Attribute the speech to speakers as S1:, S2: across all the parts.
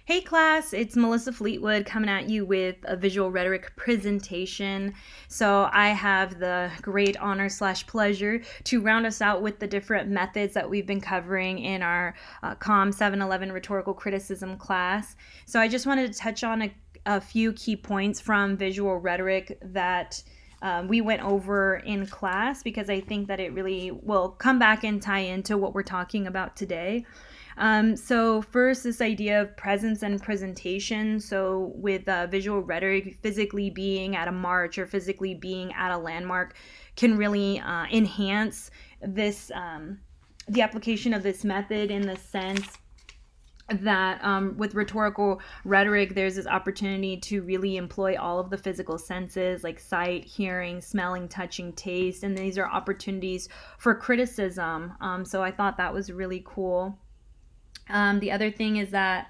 S1: Hey class, it's Melissa Fleetwood coming at you with a visual rhetoric presentation. So I have the great honor slash pleasure to round us out with the different methods that we've been covering in our COM 711 rhetorical criticism class. So I just wanted to touch on a few key points from visual rhetoric that we went over in class because I think that it really will come back and tie into what we're talking about today. So first, this idea of presence and presentation. So with visual rhetoric, physically being at a march or physically being at a landmark can really enhance this the application of this method in the sense that with rhetorical rhetoric, there's this opportunity to really employ all of the physical senses like sight, hearing, smelling, touching, taste, and these are opportunities for criticism. So I thought that was really cool. The other thing is that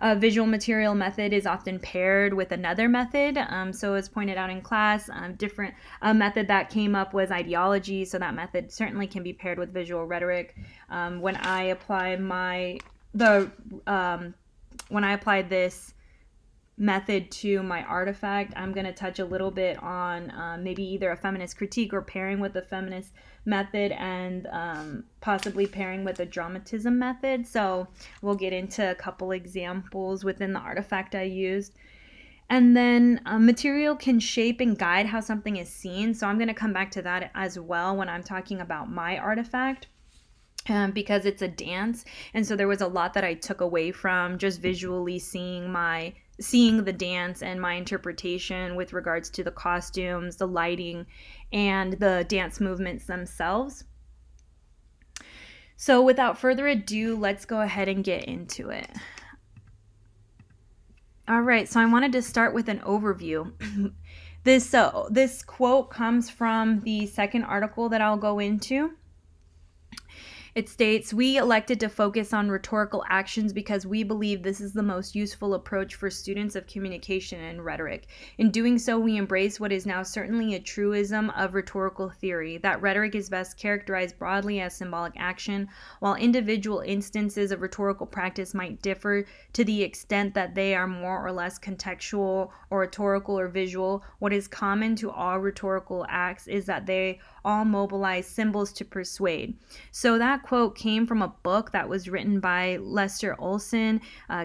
S1: a visual material method is often paired with another method. So as pointed out in class, different method that came up was ideology. So that method certainly can be paired with visual rhetoric. When I apply this method to my artifact, I'm going to touch a little bit on maybe either a feminist critique or pairing with the feminist method and possibly pairing with a dramatism method. So we'll get into a couple examples within the artifact I used. And then material can shape and guide how something is seen. So I'm going to come back to that as well when I'm talking about my artifact. Because it's a dance, and so there was a lot that I took away from just visually seeing the dance and my interpretation with regards to the costumes, the lighting, and the dance movements themselves. So without further ado, let's go ahead and get into it. All right, so I wanted to start with an overview. This quote comes from the second article that I'll go into. It states, "We elected to focus on rhetorical actions because we believe this is the most useful approach for students of communication and rhetoric. In doing so, we embrace what is now certainly a truism of rhetorical theory, that rhetoric is best characterized broadly as symbolic action, while individual instances of rhetorical practice might differ to the extent that they are more or less contextual, oratorical, or visual. What is common to all rhetorical acts is that they all mobilize symbols to persuade." So that quote came from a book that was written by Lester Olson,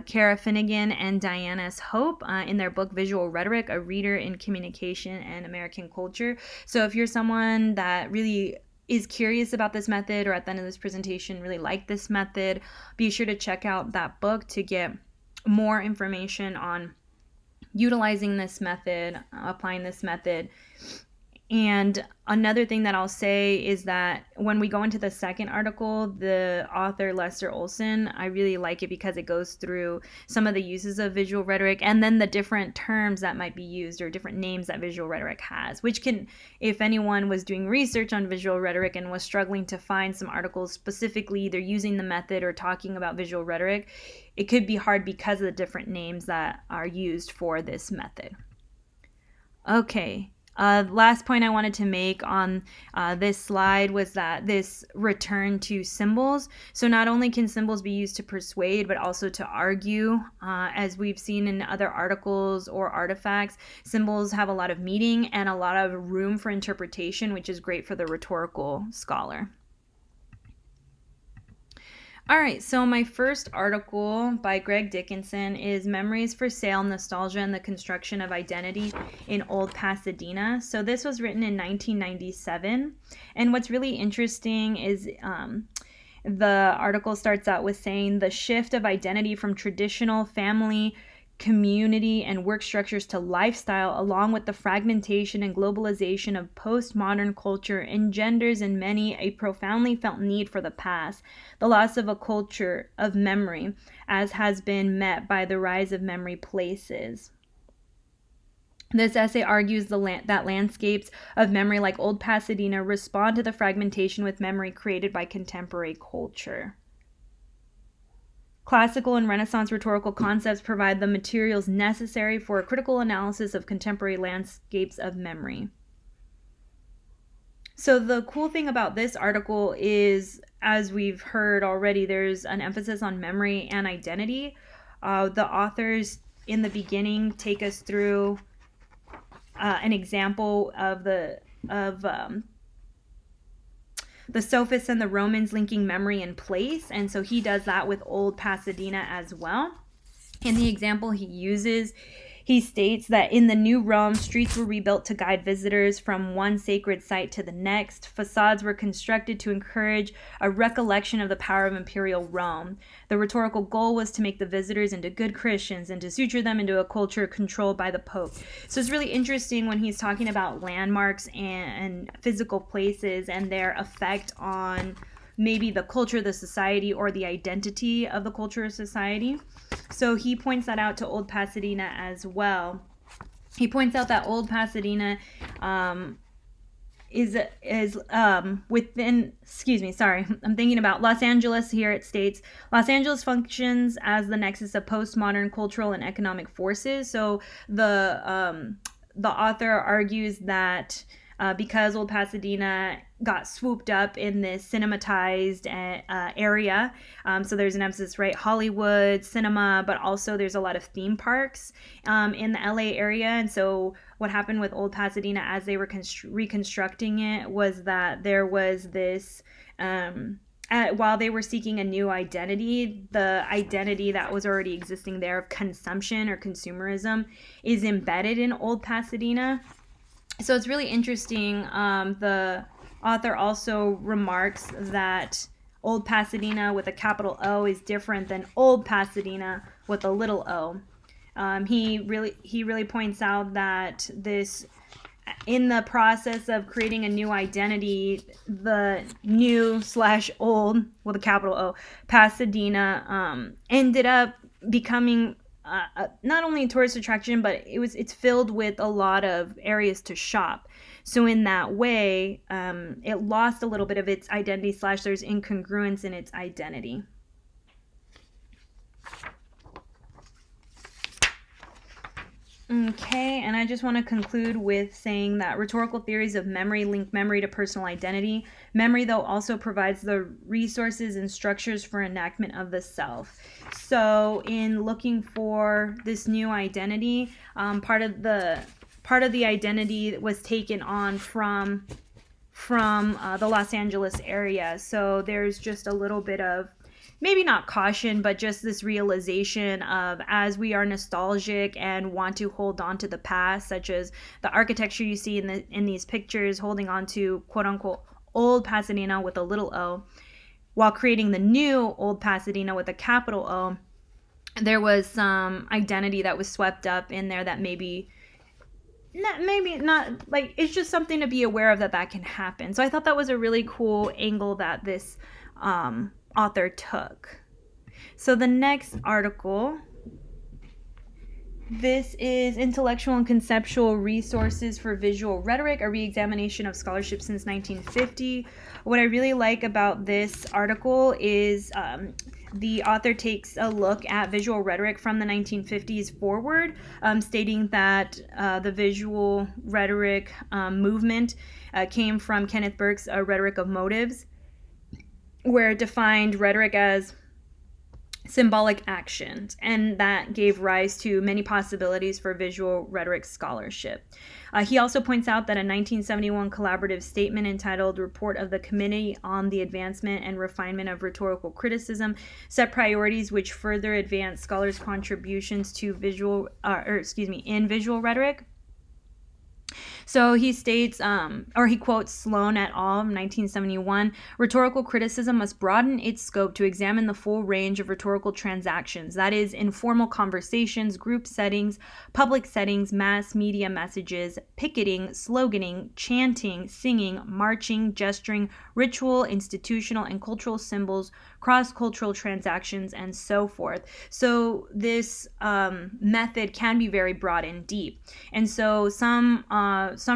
S1: Kara Finnegan, and Diana S. Hope in their book Visual Rhetoric, A Reader in Communication and American Culture. So if you're someone that really is curious about this method or at the end of this presentation really like this method, be sure to check out that book to get more information on utilizing this method, applying this method. And another thing that I'll say is that when we go into the second article, the author Lester Olson, I really like it because it goes through some of the uses of visual rhetoric and then the different terms that might be used or different names that visual rhetoric has, which can, if anyone was doing research on visual rhetoric and was struggling to find some articles specifically either using the method or talking about visual rhetoric, it could be hard because of the different names that are used for this method. Okay. Last point I wanted to make on this slide was that this return to symbols. So not only can symbols be used to persuade, but also to argue. As we've seen in other articles or artifacts, symbols have a lot of meaning and a lot of room for interpretation, which is great for the rhetorical scholar. All right, so my first article by Greg Dickinson is Memories for Sale, Nostalgia and the Construction of Identity in Old Pasadena. So this was written in 1997. And what's really interesting is the article starts out with saying the shift of identity from traditional family, community, and work structures to lifestyle, along with the fragmentation and globalization of postmodern culture, engenders in many a profoundly felt need for the past, the loss of a culture of memory, as has been met by the rise of memory places. This essay argues that landscapes of memory like Old Pasadena respond to the fragmentation with memory created by contemporary culture. Classical and Renaissance rhetorical concepts provide the materials necessary for a critical analysis of contemporary landscapes of memory. So the cool thing about this article is, as we've heard already, there's an emphasis on memory and identity. The authors in the beginning take us through an example of the sophists and the Romans linking memory and place, and so he does that with Old Pasadena as well. In the example he uses, he states that in the New Rome, streets were rebuilt to guide visitors from one sacred site to the next. Facades were constructed to encourage a recollection of the power of imperial Rome. The rhetorical goal was to make the visitors into good Christians and to suture them into a culture controlled by the Pope. So it's really interesting when he's talking about landmarks and physical places and their effect on maybe the culture of the society or the identity of the culture of society. So he points that out to Old Pasadena as well. He points out that Old Pasadena is within, I'm thinking about Los Angeles here. It states, Los Angeles functions as the nexus of postmodern cultural and economic forces. So the author argues that because Old Pasadena got swooped up in this cinematized area. So there's an emphasis, right? Hollywood, cinema, but also there's a lot of theme parks in the LA area. And so what happened with Old Pasadena as they were reconstructing it was that there was this, while they were seeking a new identity, the identity that was already existing there of consumption or consumerism is embedded in Old Pasadena. So it's really interesting. The author also remarks that Old Pasadena with a capital O is different than Old Pasadena with a little o. He really points out that this, in the process of creating a new identity, the new/old with a capital O Pasadena ended up becoming not only a tourist attraction, but it's filled with a lot of areas to shop. So in that way, it lost a little bit of its identity / there's incongruence in its identity. Okay, and I just want to conclude with saying that rhetorical theories of memory link memory to personal identity. Memory, though, also provides the resources and structures for enactment of the self. So in looking for this new identity, part of the identity was taken on from the Los Angeles area. So there's just a little bit of, maybe not caution, but just this realization of, as we are nostalgic and want to hold on to the past, such as the architecture you see in these pictures, holding on to quote unquote Old Pasadena with a little o, while creating the new Old Pasadena with a capital O, there was some identity that was swept up in there that maybe not, like, it's just something to be aware of that can happen. So I thought that was a really cool angle that this author took. So the next article, this is Intellectual and Conceptual Resources for Visual Rhetoric, a re-examination of scholarship since 1950. What I really like about this article is the author takes a look at visual rhetoric from the 1950s forward, stating that the visual rhetoric movement came from Kenneth Burke's Rhetoric of Motives, where it defined rhetoric as symbolic actions, and that gave rise to many possibilities for visual rhetoric scholarship. He also points out that a 1971 collaborative statement entitled Report of the Committee on the Advancement and Refinement of Rhetorical Criticism set priorities which further advanced scholars' contributions to in visual rhetoric. So he states, or he quotes Sloan et al. 1971, rhetorical criticism must broaden its scope to examine the full range of rhetorical transactions, that is, informal conversations, group settings, public settings, mass media messages, picketing, sloganing, chanting, singing, marching, gesturing, ritual, institutional, and cultural symbols, cross-cultural transactions, and so forth. So this method can be very broad and deep. And so some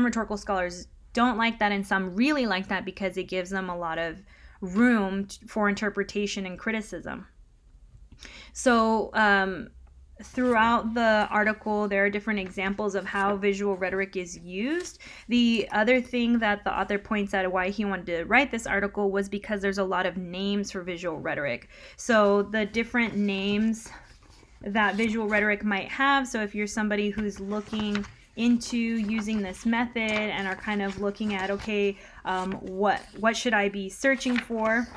S1: rhetorical scholars don't like that, and some really like that because it gives them a lot of room for interpretation and criticism. So throughout the article, there are different examples of how visual rhetoric is used. The other thing that the author points out why he wanted to write this article was because there's a lot of names for visual rhetoric. So the different names that visual rhetoric might have. So if you're somebody who's looking into using this method and are kind of looking at, okay, what should I be searching for?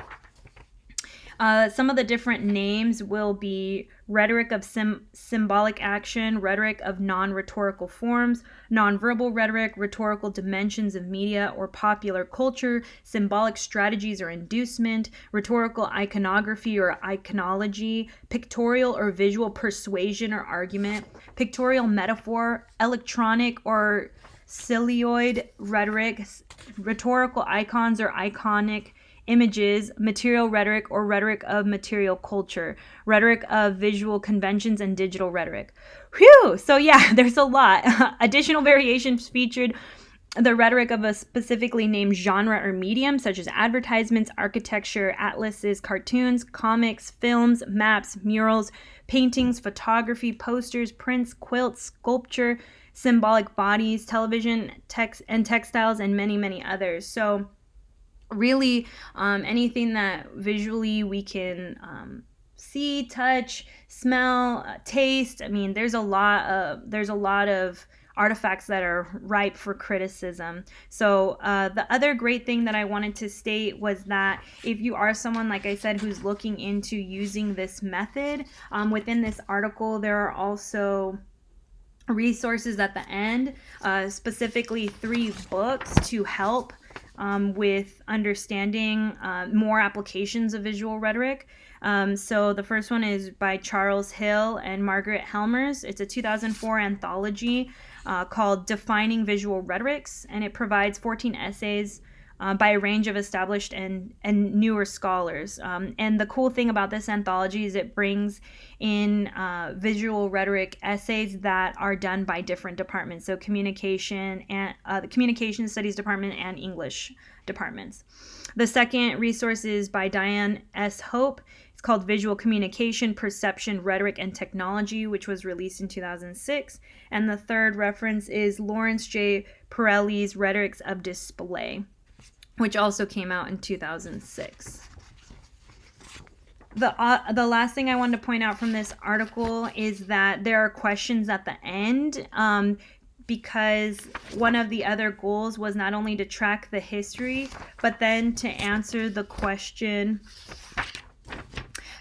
S1: Some of the different names will be rhetoric of symbolic action, rhetoric of non-rhetorical forms, nonverbal rhetoric, rhetorical dimensions of media or popular culture, symbolic strategies or inducement, rhetorical iconography or iconology, pictorial or visual persuasion or argument, pictorial metaphor, electronic or celluloid rhetoric, rhetorical icons or iconic images, material rhetoric or rhetoric of material culture, rhetoric of visual conventions, and digital rhetoric. Whew! So yeah, there's a lot. Additional variations featured the rhetoric of a specifically named genre or medium, such as advertisements, architecture, atlases, cartoons, comics, films, maps, murals, paintings, photography, posters, prints, quilts, sculpture, symbolic bodies, television, text, and textiles, and many, many others. So really, anything that visually we can see, touch, smell, taste. I mean, there's a lot of artifacts that are ripe for criticism. So the other great thing that I wanted to state was that if you are someone, like I said, who's looking into using this method, within this article there are also resources at the end, specifically 3 books to help with understanding more applications of visual rhetoric. So the first one is by Charles Hill and Margaret Helmers. It's a 2004 anthology called Defining Visual Rhetorics, and it provides 14 essays by a range of established and newer scholars. And the cool thing about this anthology is it brings in visual rhetoric essays that are done by different departments, so communication and the communication studies department and English departments. The second resource is by Diane S. Hope. It's called Visual Communication, Perception, Rhetoric, and Technology, which was released in 2006. And the third reference is Lawrence J. Pirelli's Rhetorics of Display, which also came out in 2006. The last thing I wanted to point out from this article is that there are questions at the end, because one of the other goals was not only to track the history, but then to answer the question,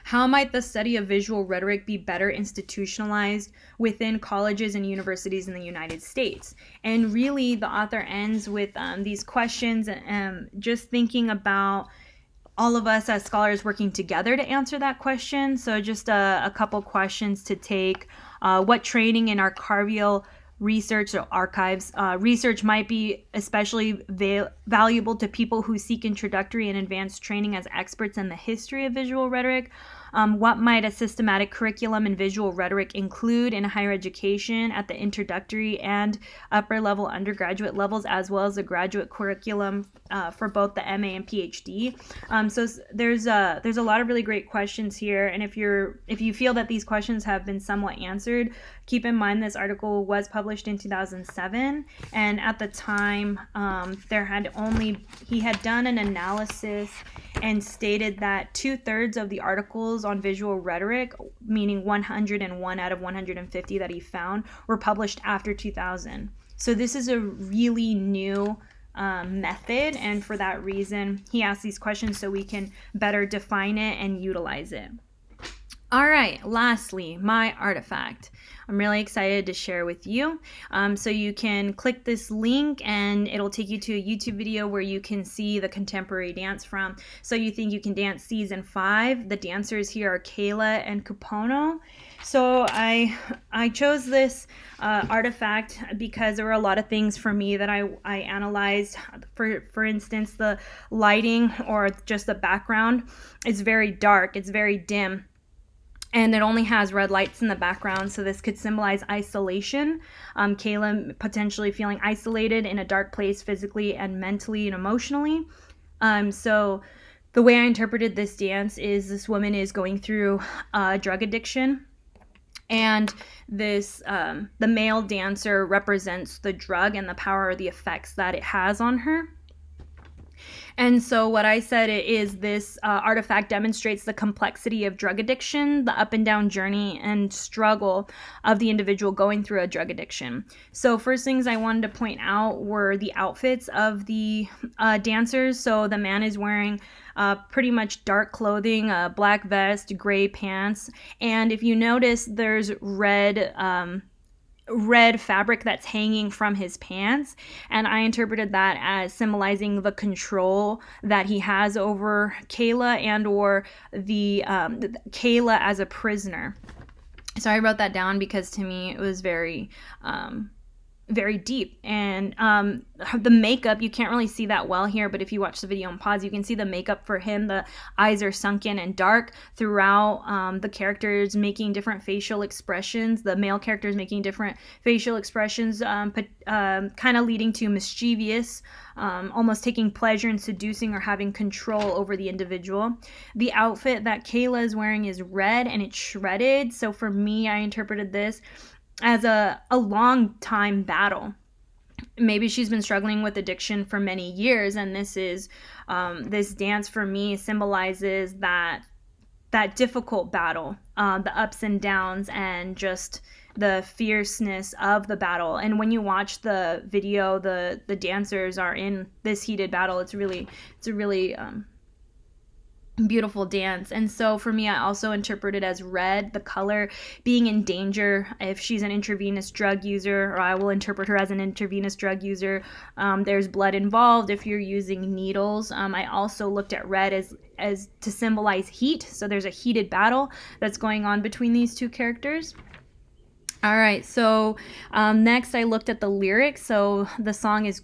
S1: how might the study of visual rhetoric be better institutionalized within colleges and universities in the United States? And really, the author ends with these questions, just thinking about all of us as scholars working together to answer that question. So just a couple questions to take. What training in archival research or archives research might be especially valuable to people who seek introductory and advanced training as experts in the history of visual rhetoric? What might a systematic curriculum in visual rhetoric include in higher education at the introductory and upper level undergraduate levels, as well as a graduate curriculum for both the MA and PhD? So there's a lot of really great questions here, and if you feel that these questions have been somewhat answered, keep in mind this article was published in 2007, and at the time he had done an analysis and stated that 2/3 of the articles on visual rhetoric, meaning 101 out of 150 that he found, were published after 2000. So this is a really new method, and for that reason he asked these questions so we can better define it and utilize it. All right, lastly, my artifact. I'm really excited to share with you. So you can click this link and it'll take you to a YouTube video where you can see the contemporary dance from So You Think You Can Dance Season 5. The dancers here are Kayla and Kupono. So I chose this artifact because there were a lot of things for me that I analyzed. For instance, the lighting or just the background is very dark, it's very dim, and it only has red lights in the background, so this could symbolize isolation. Kayla potentially feeling isolated in a dark place physically and mentally and emotionally. So the way I interpreted this dance is this woman is going through drug addiction, and this the male dancer represents the drug and the power or the effects that it has on her. And so what I said is this artifact demonstrates the complexity of drug addiction, the up and down journey and struggle of the individual going through a drug addiction. So first things I wanted to point out were the outfits of the dancers. So the man is wearing pretty much dark clothing, a black vest, gray pants. And if you notice, there's red fabric that's hanging from his pants, and I interpreted that as symbolizing the control that he has over Kayla, and or the Kayla as a prisoner. So I wrote that down because to me it was very deep. And the makeup, you can't really see that well here, but if you watch the video and pause, you can see the makeup for him. The eyes are sunken and dark throughout. The characters making different facial expressions. The male characters making different facial expressions, kind of leading to mischievous, almost taking pleasure in seducing or having control over the individual. The outfit that Kayla is wearing is red and it's shredded. So for me, I interpreted this as a long time battle. Maybe she's been struggling with addiction for many years, and this is this dance for me symbolizes that difficult battle, the ups and downs, and just the fierceness of the battle. And when you watch the video, the dancers are in this heated battle. It's a really beautiful dance. And so for me, I also interpreted as red, the color being in danger if she's an intravenous drug user, or I will interpret her as an intravenous drug user. There's blood involved if you're using needles. I also looked at red as to symbolize heat. So there's a heated battle that's going on between these two characters. All right, so next I looked at the lyrics. So the song is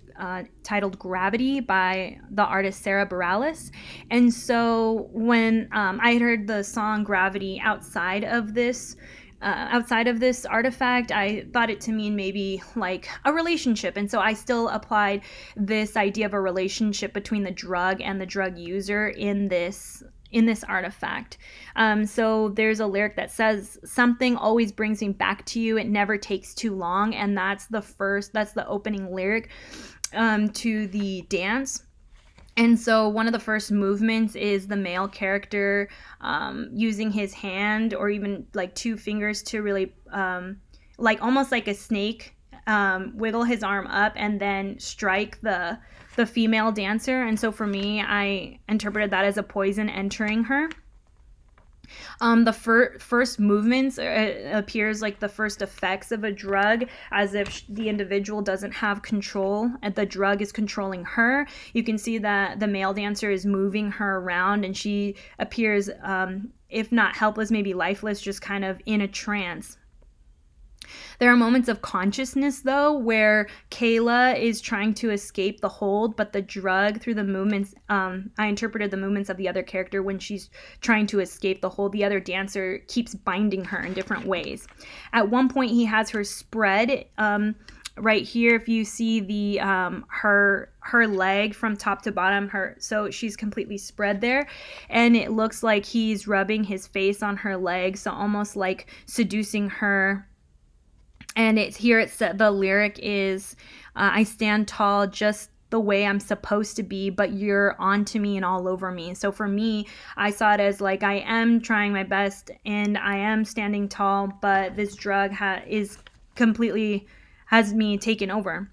S1: titled Gravity by the artist Sarah Bareilles. And so when I had heard the song Gravity outside of this artifact, I thought it to mean maybe like a relationship. And so I still applied this idea of a relationship between the drug and the drug user in this artifact. So there's a lyric that says, something always brings me back to you, it never takes too long. And that's the opening lyric to the dance. And so one of the first movements is the male character using his hand or even like two fingers to really like almost like a snake, wiggle his arm up and then strike the female dancer. And so for me, I interpreted that as a poison entering her. The first movements appears like the first effects of a drug, as if the individual doesn't have control and the drug is controlling her. You can see that the male dancer is moving her around and she appears, if not helpless, maybe lifeless, just kind of in a trance. There are moments of consciousness, though, where Kayla is trying to escape the hold, but the drug, through the movements, I interpreted the movements of the other character when she's trying to escape the hold. The other dancer keeps binding her in different ways. At one point, he has her spread. Right here, if you see the her leg from top to bottom, so she's completely spread there, and it looks like he's rubbing his face on her leg, so almost like seducing her. And the lyric is, I stand tall just the way I'm supposed to be, but you're onto me and all over me. So for me, I saw it as like, I am trying my best and I am standing tall, but this drug has me taken over.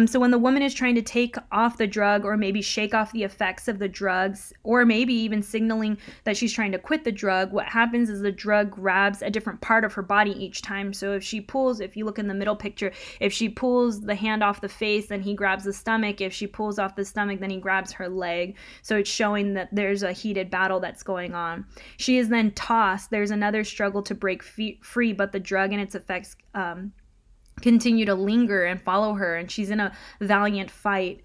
S1: So when the woman is trying to take off the drug or maybe shake off the effects of the drugs, or maybe even signaling that she's trying to quit the drug, what happens is the drug grabs a different part of her body each time. So if you look in the middle picture, if she pulls the hand off the face, then he grabs the stomach. If she pulls off the stomach, then he grabs her leg. So it's showing that there's a heated battle that's going on. She is then tossed. There's another struggle to break free, but the drug and its effects continue to linger and follow her, and she's in a valiant fight.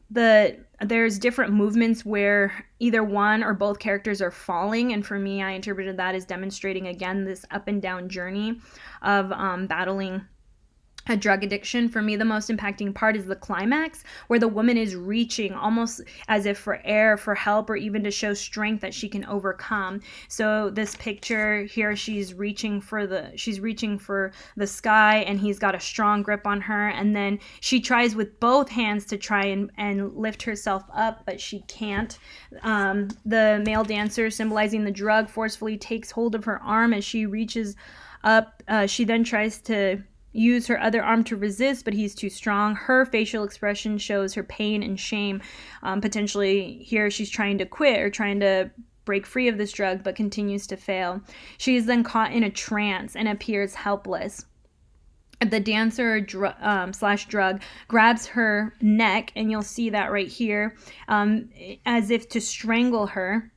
S1: There's different movements where either one or both characters are falling, and for me, I interpreted that as demonstrating again this up and down journey of battling a drug addiction, for me, the most impacting part is the climax, where the woman is reaching almost as if for air, for help, or even to show strength that she can overcome. So this picture here, she's reaching for the sky, and he's got a strong grip on her, and then she tries with both hands to try and lift herself up, but she can't. The male dancer, symbolizing the drug, forcefully takes hold of her arm as she reaches up. She then tries to use her other arm to resist, but he's too strong. Her facial expression shows her pain and shame. Potentially here she's trying to quit or trying to break free of this drug, but continues to fail. She is then caught in a trance and appears helpless. The dancer slash drug grabs her neck, and you'll see that right here, as if to strangle her.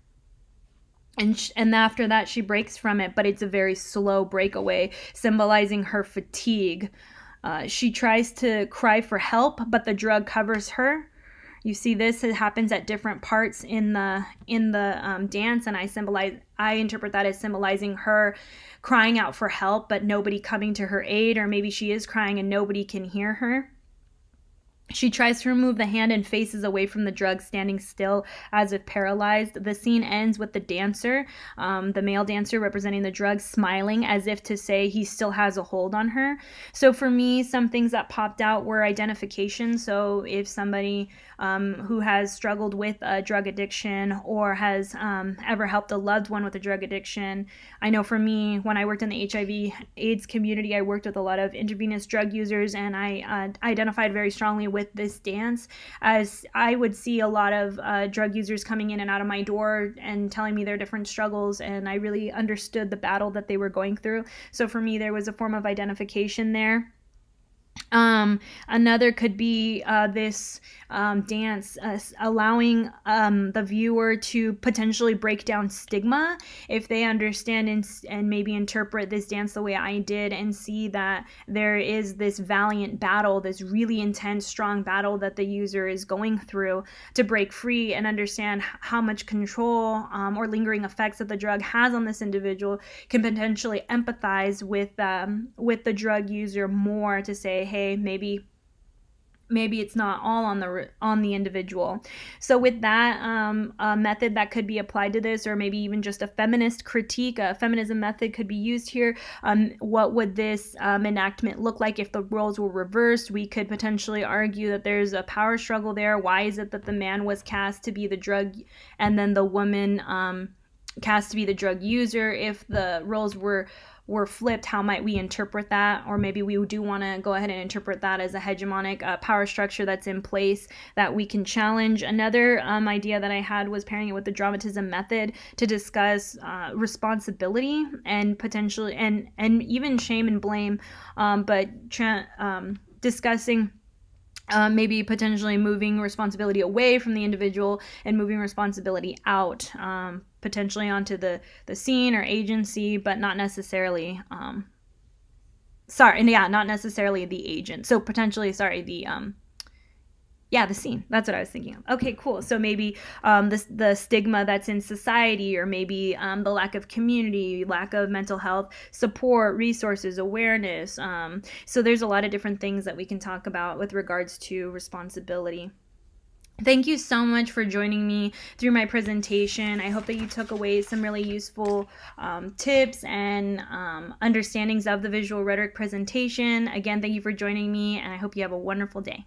S1: And after that, she breaks from it, but it's a very slow breakaway, symbolizing her fatigue. She tries to cry for help, but the drug covers her. You see this, it happens at different parts in the dance, and I interpret that as symbolizing her crying out for help, but nobody coming to her aid, or maybe she is crying and nobody can hear her. She tries to remove the hand and faces away from the drug, standing still as if paralyzed. The scene ends with the dancer, the male dancer representing the drug, smiling as if to say he still has a hold on her. So for me, some things that popped out were identification. So if somebody who has struggled with a drug addiction or has ever helped a loved one with a drug addiction. I know for me, when I worked in the HIV/AIDS community, I worked with a lot of intravenous drug users, and I identified very strongly with this dance, as I would see a lot of drug users coming in and out of my door and telling me their different struggles, and I really understood the battle that they were going through. So for me, there was a form of identification there. Another could be this dance allowing the viewer to potentially break down stigma if they understand and maybe interpret this dance the way I did, and see that there is this valiant battle, this really intense, strong battle that the user is going through to break free, and understand how much control or lingering effects that the drug has on this individual, can potentially empathize with the drug user more, to say, hey, maybe it's not all on the individual. So with that, a method that could be applied to this, or maybe even just a feminist critique, a feminism method could be used here. What would this enactment look like if the roles were reversed? We could potentially argue that there's a power struggle there. Why is it that the man was cast to be the drug and then the woman cast to be the drug user? If the roles were flipped, how might we interpret that? Or maybe we do want to go ahead and interpret that as a hegemonic power structure that's in place that we can challenge. Another idea that I had was pairing it with the dramatism method to discuss responsibility and potentially and even shame and blame, but discussing maybe potentially moving responsibility away from the individual and moving responsibility out, potentially onto the scene or agency, but not necessarily not necessarily the agent. So potentially, the scene. That's what I was thinking of. Okay, cool. So maybe the stigma that's in society, or maybe the lack of community, lack of mental health support, resources, awareness. So there's a lot of different things that we can talk about with regards to responsibility. Thank you so much for joining me through my presentation. I hope that you took away some really useful tips and understandings of the visual rhetoric presentation. Again, thank you for joining me, and I hope you have a wonderful day.